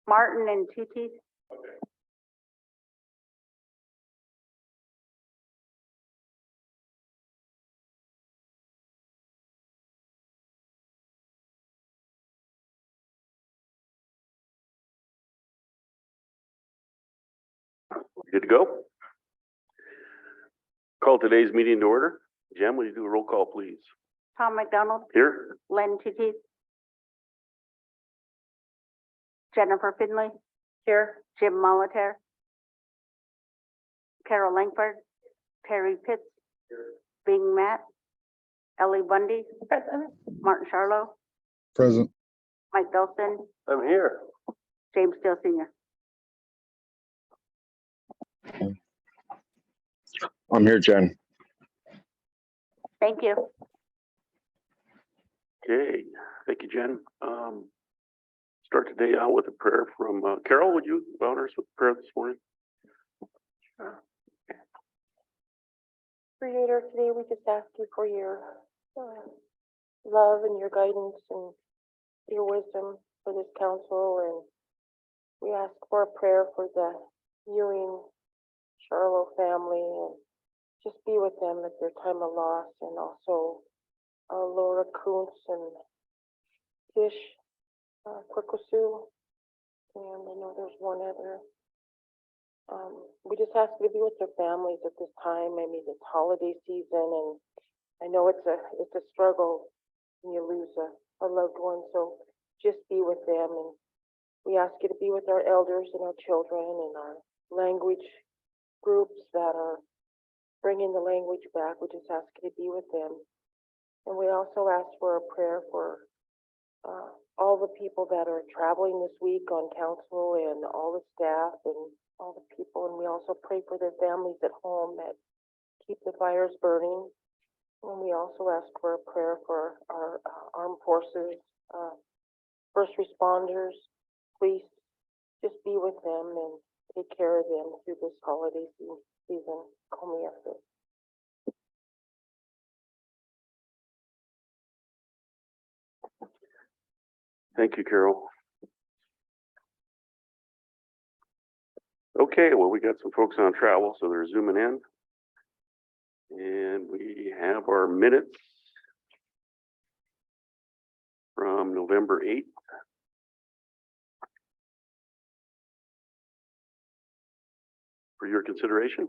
Martin and TT. Good to go. Call today's meeting to order. Jen, will you do a roll call, please? Tom McDonald. Here. Len TT. Jennifer Finley. Here. Jim Molitor. Carol Langford. Terry Pitts. Bing Matt. Ellie Bundy. Present. Martin Charlo. Present. Mike Delston. I'm here. James Steele Sr. I'm here, Jen. Thank you. Okay, thank you, Jen. Start today out with a prayer from Carol. Would you honor us with prayer this morning? Creator, today we just ask you for your love and your guidance and your wisdom for this council, and we ask for a prayer for the Ewing Charlo family, and just be with them at their time of loss, and also Laura Kuntz and Tish Kwikusu, and I know there's one other. We just ask you to be with their families at this time. I mean, it's holiday season, and I know it's a struggle when you lose a loved one. So just be with them, and we ask you to be with our elders and our children and our language groups that are bringing the language back. We just ask you to be with them, and we also ask for a prayer for all the people that are traveling this week on council and all the staff and all the people, and we also pray for their families at home that keep the fires burning. And we also ask for a prayer for our armed forces, first responders, police. Just be with them and take care of them through this holiday season. Thank you, Carol. Okay, well, we got some folks on travel, so they're zooming in. And we have our minutes from November 8th. For your consideration.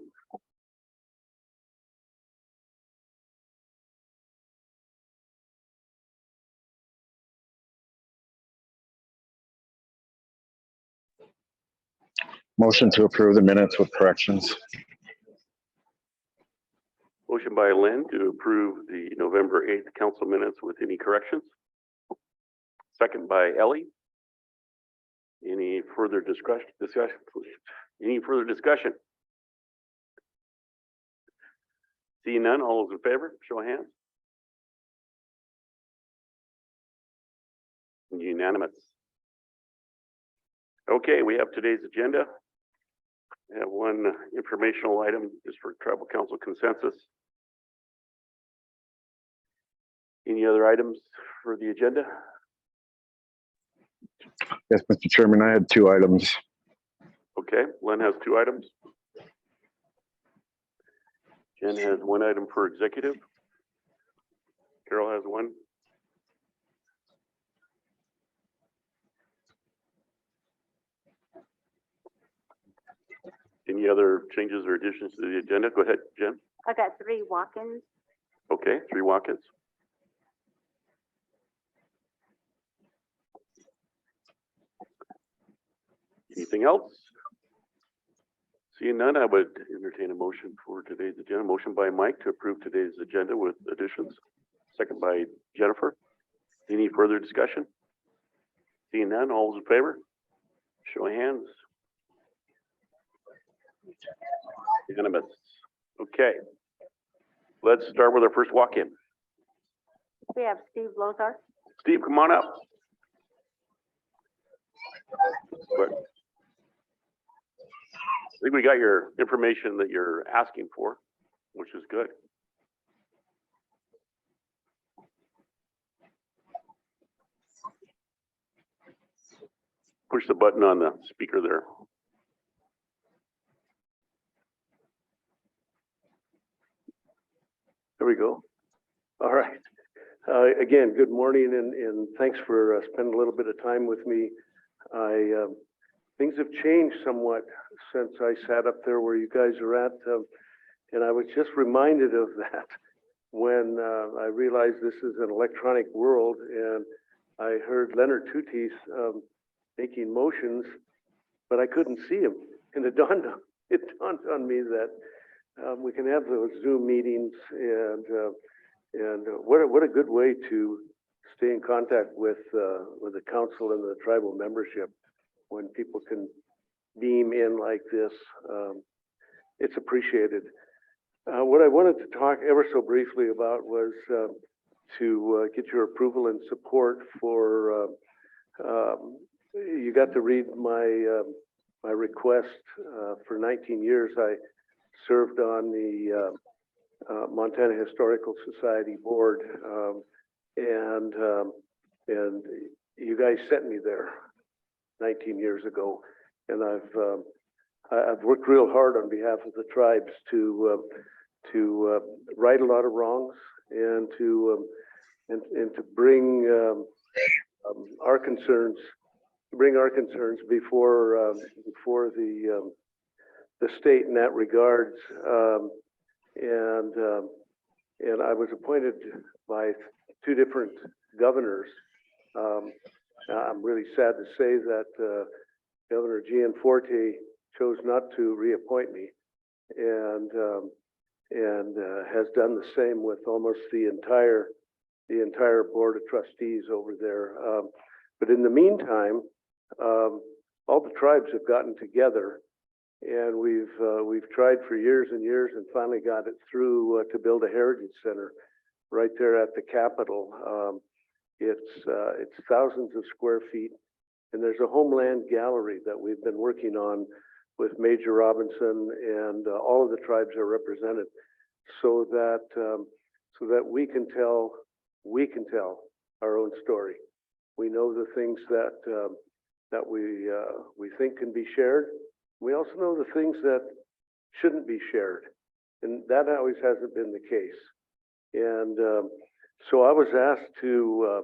Motion to approve the minutes with corrections. Motion by Lynn to approve the November 8th council minutes with any corrections. Second by Ellie. Any further discussion? Any further discussion? Seeing none, all those in favor, show of hands. Unanimous. Okay, we have today's agenda. We have one informational item just for tribal council consensus. Any other items for the agenda? Yes, Mr. Chairman, I had 2 items. Okay, Len has 2 items. Jen has 1 item for executive. Carol has 1. Any other changes or additions to the agenda? Go ahead, Jen. I got 3 walk-ins. Okay, 3 walk-ins. Anything else? Seeing none, I would entertain a motion for today's agenda. Motion by Mike to approve today's agenda with additions. Second by Jennifer. Any further discussion? Seeing none, all those in favor? Show of hands. Unanimous. Okay. Let's start with our first walk-in. We have Steve Lozar. Steve, come on up. But I think we got your information that you're asking for, which is good. push the button on the speaker there. There we go. All right. Again, good morning and thanks for spending a little bit of time with me. Things have changed somewhat since I sat up there where you guys are at. And I was just reminded of that when I realized this is an electronic world and I heard Leonard Tooties making motions, but I couldn't see him. And it dawned on me that we can have those Zoom meetings and what a good way to stay in contact with the council and the tribal membership when people can beam in like this. It's appreciated. What I wanted to talk ever so briefly about was to get your approval and support for, you got to read my my request. For 19 years, I served on the Montana Historical Society board, and you guys sent me there 19 years ago, and I've worked real hard on behalf of the tribes to right a lot of wrongs and to bring our concerns before the state in that regards. And I was appointed by 2 different governors. I'm really sad to say that Governor Gianforte chose not to reappoint me, and has done the same with almost the entire board of trustees over there. But in the meantime, all the tribes have gotten together, and we've tried for years and years, and finally got it through to build a heritage center right there at the Capitol. It's thousands of square feet, and there's a homeland gallery that we've been working on with Major Robinson, and all of the tribes are represented, so that we can tell our own story. We know the things that we think can be shared. We also know the things that shouldn't be shared, and that always hasn't been the case. And so I was asked to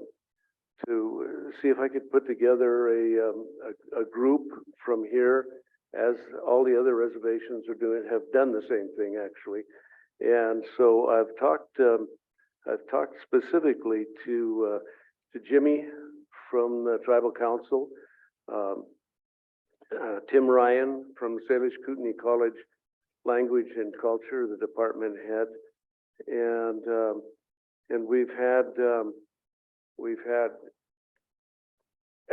see if I could put together a group from here, as all the other reservations have done the same thing actually. And so I've talked specifically to Jimmy from the Tribal Council, Tim Ryan from Salish Kootenai College Language and Culture, the department head, and we've had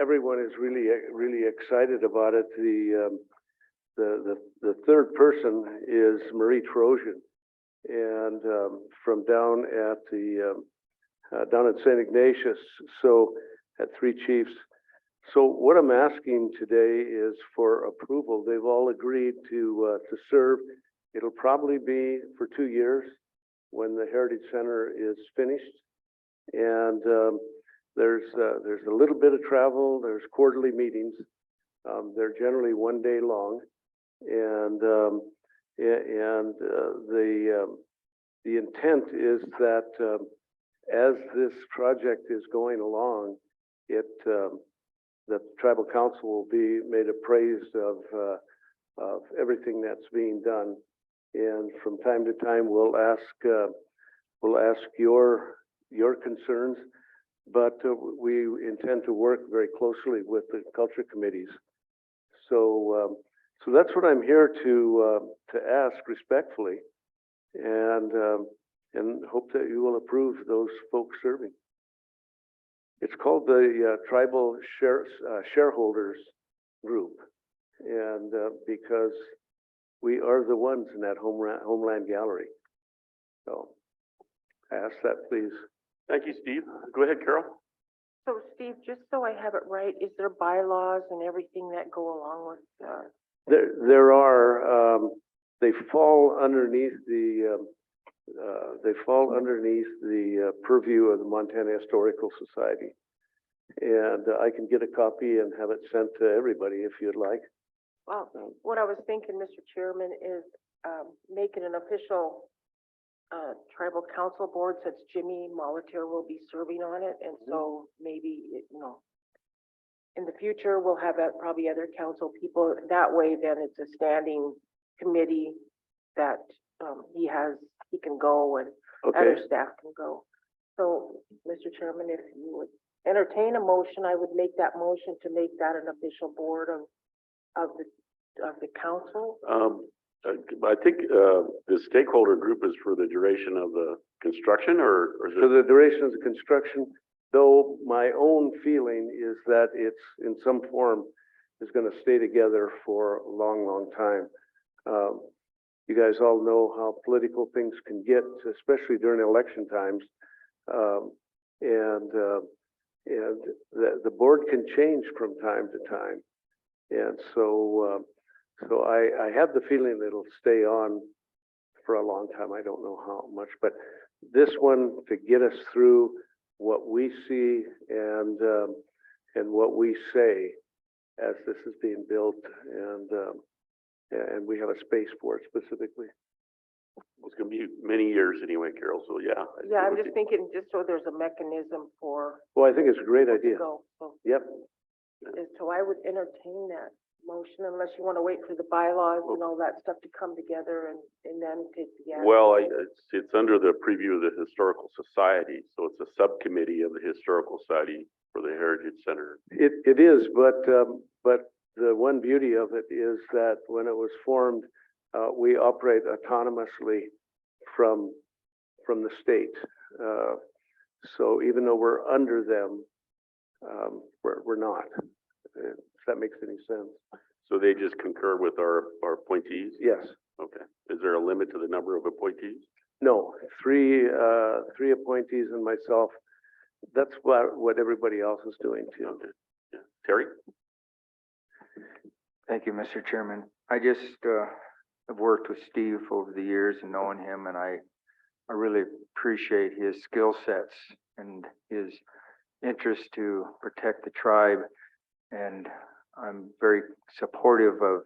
everyone is really excited about it. The third person is Marie Trojan, and from down at St. Ignatius, so at Three Chiefs. So what I'm asking today is for approval. They've all agreed to serve. It'll probably be for 2 years when the Heritage Center is finished, and there's a little bit of travel. There's quarterly meetings. They're generally 1 day long, and the intent is that as this project is going along, the Tribal Council will be made appraised of everything that's being done, and from time to time we'll ask your concerns, but we intend to work very closely with the culture committees. So that's what I'm here to ask respectfully, and hope that you will approve those folks serving. It's called the Tribal Shareholders Group, and because we are the ones in that homeland gallery. So I ask that, please. Thank you, Steve. Go ahead, Carol. So Steve, just so I have it right, is there bylaws and everything that go along with There are. They fall underneath the purview of the Montana Historical Society. And I can get a copy and have it sent to everybody if you'd like. Well, what I was thinking, Mr. Chairman, is, make it an official, tribal council board, since Jimmy Molitor will be serving on it, and so maybe, in the future, we'll have probably other council people. That way, then it's a standing committee that, he can go and Okay, other staff can go. So, Mr. Chairman, if you would entertain a motion, I would make that motion to make that an official board of the council. I think, the stakeholder group is for the duration of the construction or is for it? the duration of the construction, though my own feeling is that it's in some form is going to stay together for a long, long time. You guys all know how political things can get, especially during election times. And the board can change from time to time. And so, I have the feeling it'll stay on for a long time. I don't know how much, but this one to get us through what we see and what we say as this is being built, and we have a space for it specifically. It's gonna be many years anyway, Carol, so yeah. I think Yeah, it I'm would just be- thinking, just so there's a mechanism for Well, I think it's a great to idea. go. So, Yep. so I would entertain that motion, unless you want to wait for the bylaws and all that stuff to come together and then take the action. Well, it's under the preview of the Historical Society, so it's a subcommittee of the Historical Society for the Heritage Center. It is, but the one beauty of it is that when it was formed, we operate autonomously from the state. So even though we're under them, we're not. If that makes any sense. So they just concur with our appointees? Yes. Okay. Is there a limit to the number of appointees? No, three appointees and myself. That's what everybody else is doing too. Okay. Yeah. Terry? Thank you, Mr. Chairman. I just have worked with Steve over the years and knowing him, and I really appreciate his skill sets and his interest to protect the tribe. And I'm very supportive of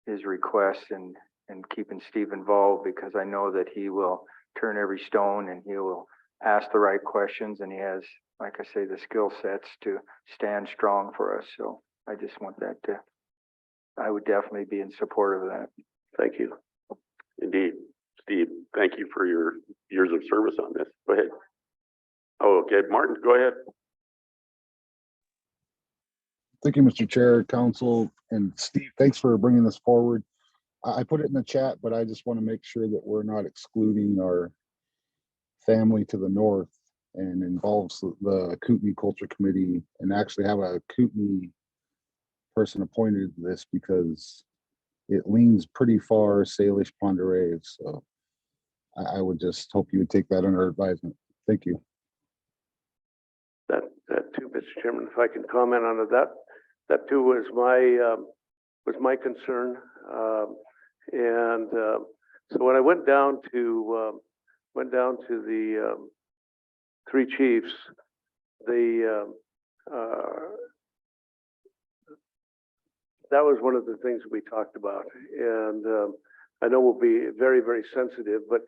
his requests and keeping Steve involved, because I know that he will turn every stone and he will ask the right questions, and he has, like I say, the skill sets to stand strong for us. So I just want that I would definitely be in support of that. Thank you. Indeed. Steve, thank you for your years of service on this. Go ahead. Oh, okay. Martin, go ahead. Thank you, Mr. Chair, Council, and Steve, thanks for bringing this forward. I put it in the chat, but I just want to make sure that we're not excluding our family to the north, and involves the Kootenai Culture Committee, and actually have a Kootenai person appointed to this, because it leans pretty far Salish Pend Oreille. So I would just hope you would take that under advisement. Thank you. That too, Mr. Chairman, if I can comment on it, that too was my concern. So when I went down to the three chiefs, that was one of the things we talked about. And I know we'll be very, very sensitive, but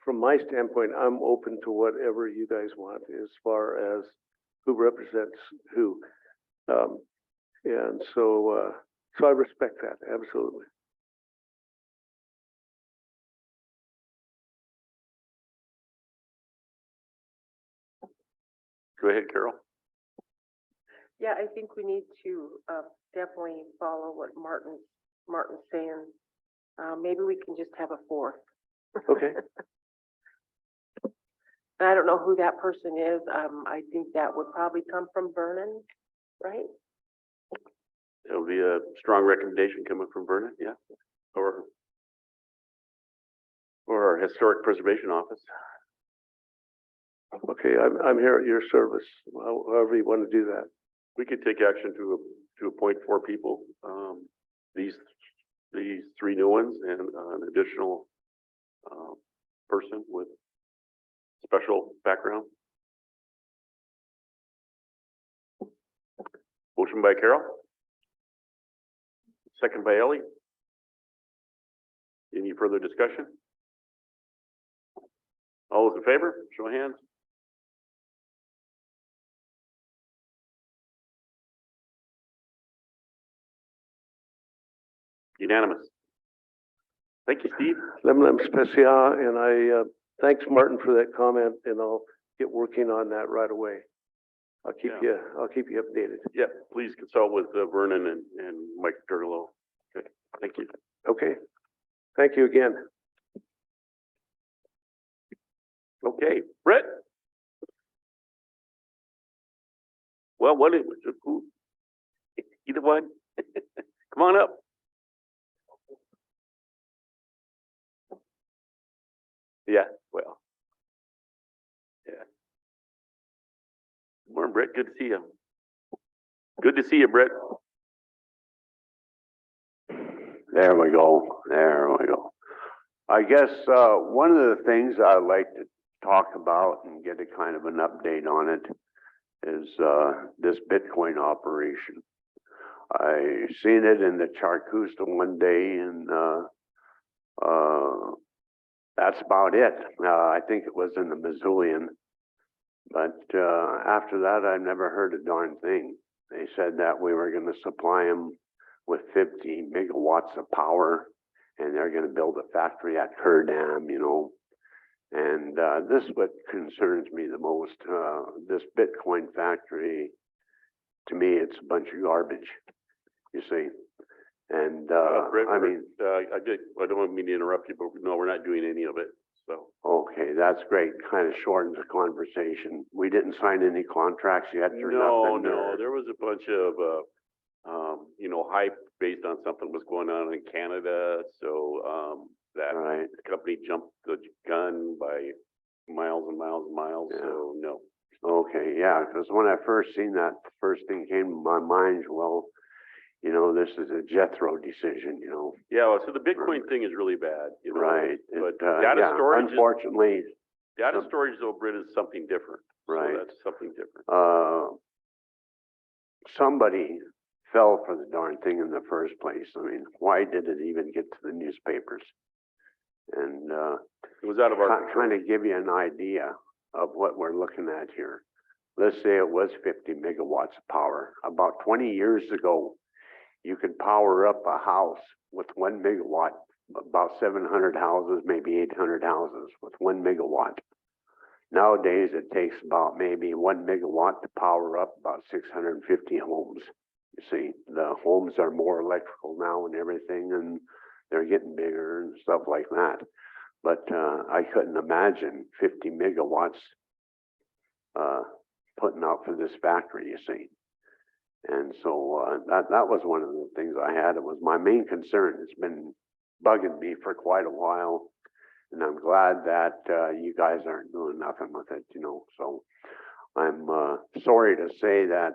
from my standpoint, I'm open to whatever you guys want as far as who represents who. And so I respect that, absolutely. Go ahead, Carol. Yeah, I think we need to definitely follow what Martin's saying. Maybe we can just have a fourth. Okay. And I don't know who that person is. I think that would probably come from Vernon, right? It'll be a strong recommendation coming from Vernon, yeah, or our Historic Preservation Office. Okay, I'm here at your service, however you want to do that. We could take action to appoint 4 people. These 3 new ones and an additional person with special background. Motion by Carol. Second by Ellie. Any further discussion? All those in favor, show of hands. Unanimous. Thank you, Steve. Lemlem Specia, and thanks Martin for that comment, and I'll get working on that right away. I'll keep you updated. Yeah, please consult with Vernon and Mike Durlow. Okay, thank you. Okay, thank you again. Okay, Brett? Well, who? Either one? Come on up. Yeah, well. Yeah. Morning, Brett. Good to see you. Good to see you, Brett. There we go. There we go. I guess one of the things I'd like to talk about and get a kind of an update on it is this Bitcoin operation. I seen it in the Charcusta one day, and that's about it. I think it was in the Missoulian, but after that, I've never heard a darn thing. They said that we were going to supply them with 50 megawatts of power, and they're going to build a factory at Kurdam, you know. And this is what concerns me the most. This Bitcoin factory, to me, it's a bunch of garbage, you see. And Brett, I mean, I don't mean to interrupt you, but no, we're not doing any of it. So okay, that's great. Kind of shortens the conversation. We didn't sign any contracts yet or no, nothing. no, there was a bunch of hype based on something was going on in Canada. So that Right. company jumped the gun by miles and miles and miles. Yeah. So no. Okay, yeah, because when I first seen that, the first thing came to my mind, well, you know, this is a Jethro decision, you know. Yeah, well, so the Bitcoin thing is really bad, you know. Right. But Yeah, data storage, unfortunately, data storage though, Britt, is something different. Right. So that's something different. somebody fell for the darn thing in the first place. I mean, why did it even get to the newspapers? And It was out of our control. kind of give you an idea of what we're looking at here. Let's say it was 50 megawatts of power. About 20 years ago, you could power up a house with 1 megawatt, about 700 houses, maybe 800 houses with 1 megawatt. Nowadays, it takes about maybe 1 megawatt to power up about 650 homes. You see, the homes are more electrical now and everything, and they're getting bigger and stuff like that. But I couldn't imagine 50 megawatts putting out for this factory, you see. And so that was one of the things I had. It was my main concern. It's been bugging me for quite a while. And I'm glad that you guys aren't doing nothing with it, you know. So I'm sorry to say that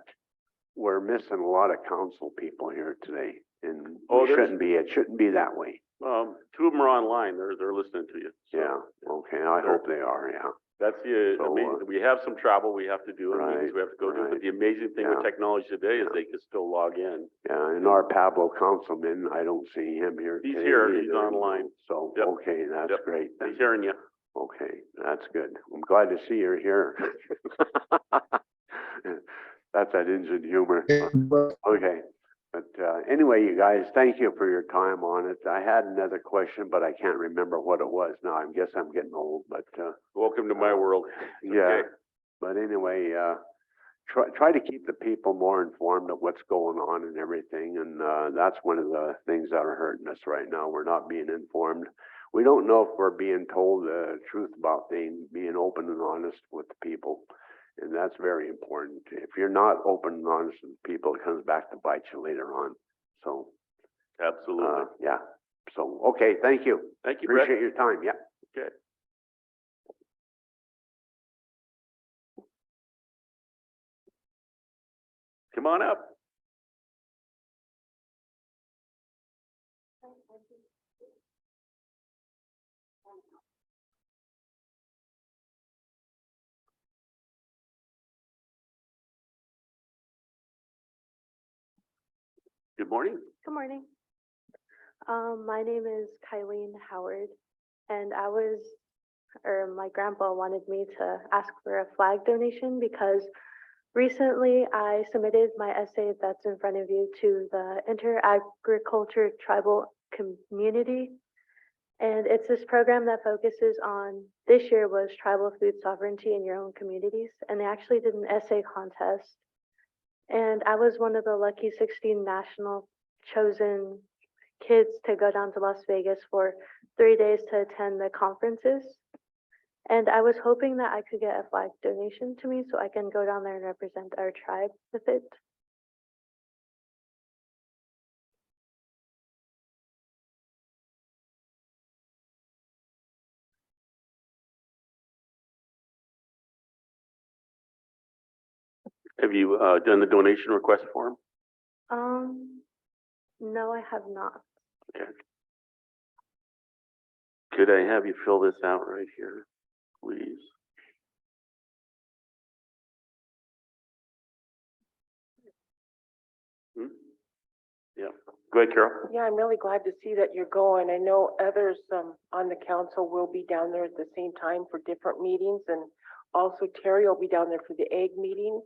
we're missing a lot of council people here today. And it shouldn't be that way. 2 of them are online. They're listening to you. So, Yeah, okay, I hope they are, yeah. That's the So, amazing. We have some travel we have to do and meetings we have to go to, but right. the amazing thing with Yeah. technology today is they can still log in. Yeah, and our Pablo councilman, I don't see him here He's today here, he's either, online. So, Yep. okay, that's Yep. great. then. He's hearing you. Okay, that's good. I'm glad to see you're here. That's that Indian humor. Okay, but anyway, you guys, thank you for your time on it. I had another question, but I can't remember what it was now. I guess I'm getting old, but Welcome to my world. yeah. Okay. But anyway, try to keep the people more informed of what's going on and everything. And that's one of the things that are hurting us right now. We're not being informed. We don't know if we're being told the truth about things, being open and honest with the people. And that's very important. If you're not open and honest with people, it comes back to bite you later on. So, Absolutely. yeah. So, okay, thank you. Thank you, Brett. Appreciate your time. Yeah. Okay. Come on up. Good morning. Good morning. My name is Kylene Howard, and my grandpa wanted me to ask for a flag donation because recently I submitted my essay that's in front of you to the Inter-Agriculture Tribal Community. And it's this program that focuses on, this year was tribal food sovereignty in your own communities. And they actually did an essay contest. And I was one of the lucky 16 national chosen kids to go down to Las Vegas for 3 days to attend the conferences. And I was hoping that I could get a flag donation to me so I can go down there and represent our tribe with it. Have you done the donation request form? No, I have not. Okay. Could I have you fill this out right here, please? Yeah. Go ahead, Carol. Yeah, I'm really glad to see that you're going. I know others on the council will be down there at the same time for different meetings, and also Terry will be down there for the egg meeting.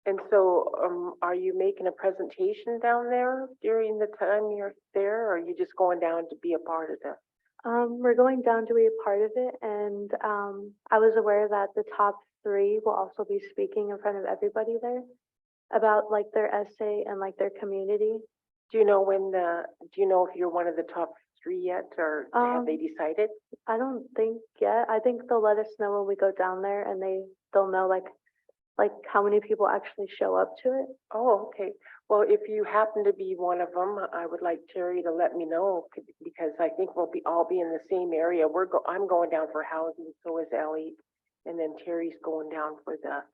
And so, are you making a presentation down there during the time you're there, or are you just going down to be a part of it? We're going down to be a part of it, and I was aware that the top 3 will also be speaking in front of everybody there about like their essay and like their community. Do you know do you know if you're one of the top 3 yet, or have they decided? I don't think yet. I think they'll let us know when we go down there, and they'll know like how many people actually show up to it. Oh, okay. Well, if you happen to be one of them, I would like Terry to let me know, because I think we'll all be in the same area. I'm going down for housing, so is Ellie, and then Terry's going down for the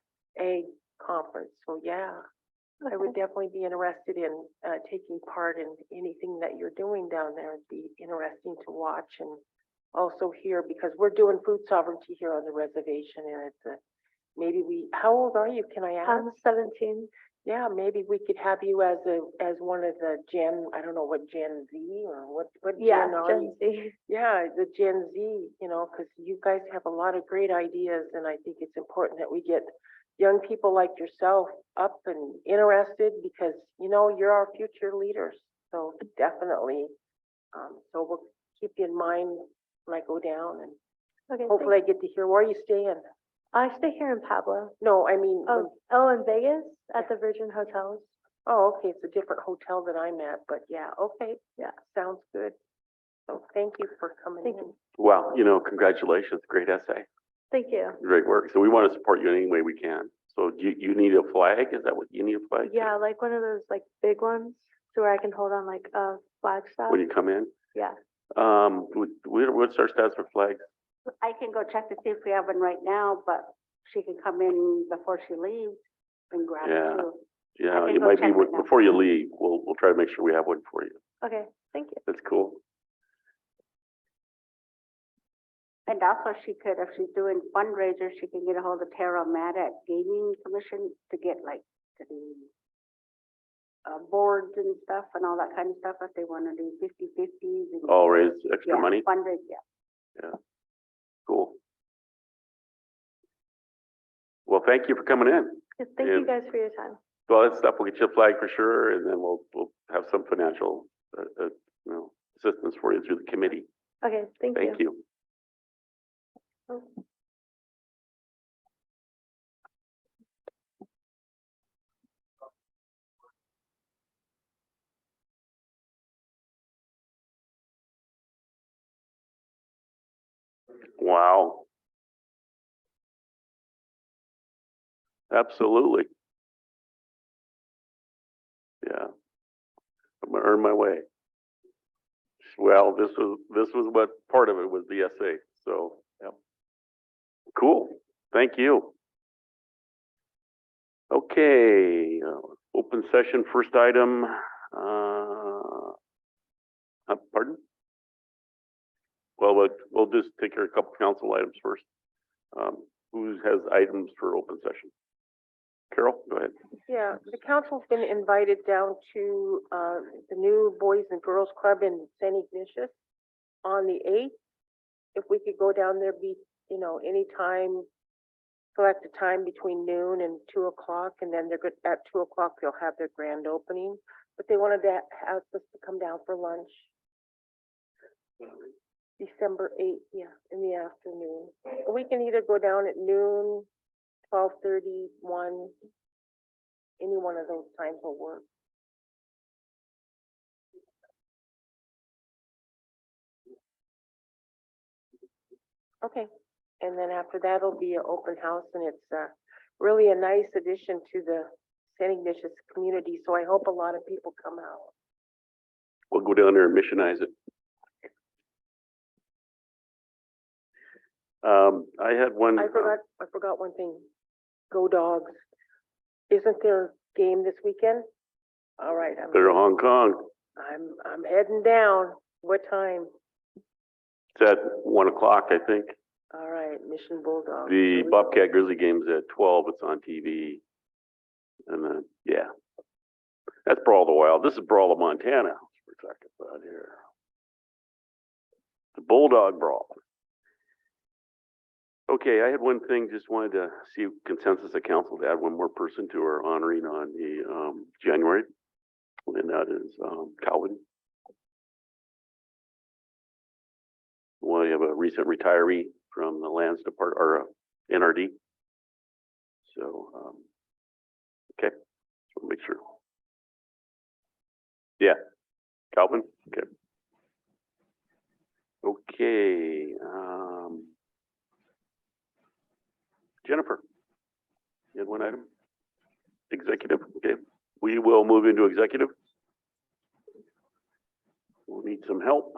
egg conference. So yeah, I would definitely be interested in taking part in anything that you're doing down there. It'd be interesting to watch and also hear, because we're doing food sovereignty here on the reservation, and it's how old are you? Can I ask? I'm 17. Yeah, maybe we could have you as one of the I don't know what Gen Z or what Yeah, Gen are Gen you? Z. Yeah, the Gen Z, because you guys have a lot of great ideas, and I think it's important that we get young people like yourself up and interested, because, you're our future leaders. So definitely, so we'll keep you in mind when I go down, and Okay. hopefully I get to hear, where are you staying? I stay here in Pablo. No, I mean, In Vegas at the Virgin Hotels. oh, okay, it's a different hotel that I'm at, but yeah, okay, Yeah. sounds good. So thank you for coming Thank in. you. Well, congratulations. Great essay. Thank you. Great work. So we want to support you in any way we can. So you need a flag? Is that what you need, a flag? Yeah, like one of those like big ones, so where I can hold on like a flag staff. When you come in? Yeah. What's our status for flags? I can go check to see if we have one right now, but she can come in before she leaves and grab Yeah. it too. Yeah, can it go might be check right now. before you leave. We'll try to make sure we have one for you. Okay. Thank you. That's cool. And also she could, if she's doing fundraisers, she can get a hold of Tara Matt at Gaming Commission to get like to do boards and stuff and all that kind of stuff if they want to do 50/50s and Oh, raise extra yeah, money? fundraise, yeah. Cool. Well, thank you for coming in. Yeah, thank you guys for your time. So all that stuff, we'll get you a flag for sure, and then we'll have some financial, assistance for you through the committee. Okay. Thank you. Thank you. Oh. Wow. Absolutely. Yeah. I'm gonna earn my way. Well, this was what part of it was the essay. So, yeah. Cool. Thank you. Okay, open session, first item. Pardon? Well, we'll just take care of a couple council items first. Who has items for open session? Carol, go ahead. Yeah, the council's been invited down to, the new Boys and Girls Club in St. Ignatius on the 8th. If we could go down there, anytime, select a time between noon and 2 o'clock, and then they're good, at 2 o'clock, they'll have their grand opening. But they wanted to ask us to come down for lunch. December 8th, yeah, in the afternoon. We can either go down at noon, 12:30, 1, any one of those times will work. Okay, and then after that, it'll be an open house, and it's really a nice addition to the St. Ignatius community, so I hope a lot of people come out. We'll go down there and missionize it. I had one. I forgot one thing. Go Dogs. Isn't there a game this weekend? All right, They're in Hong Kong. I'm heading down. What time? It's at 1 o'clock, I think. All right, Mission Bulldogs. The Here we go. Bobcat Grizzly game's at 12. It's on TV. And then, yeah. That's Brawl of the Wild. This is Brawl of Montana. We're talking about here. The Bulldog Brawl. Okay, I had one thing, just wanted to see consensus of council to add one more person to our honoring on the January. And that is Calvin. We have a recent retiree from the Lands Department, or NRD. So, okay, so make sure. Yeah, Calvin, okay. Okay, Jennifer, you had one item? Executive, okay. We will move into executive. We'll need some help.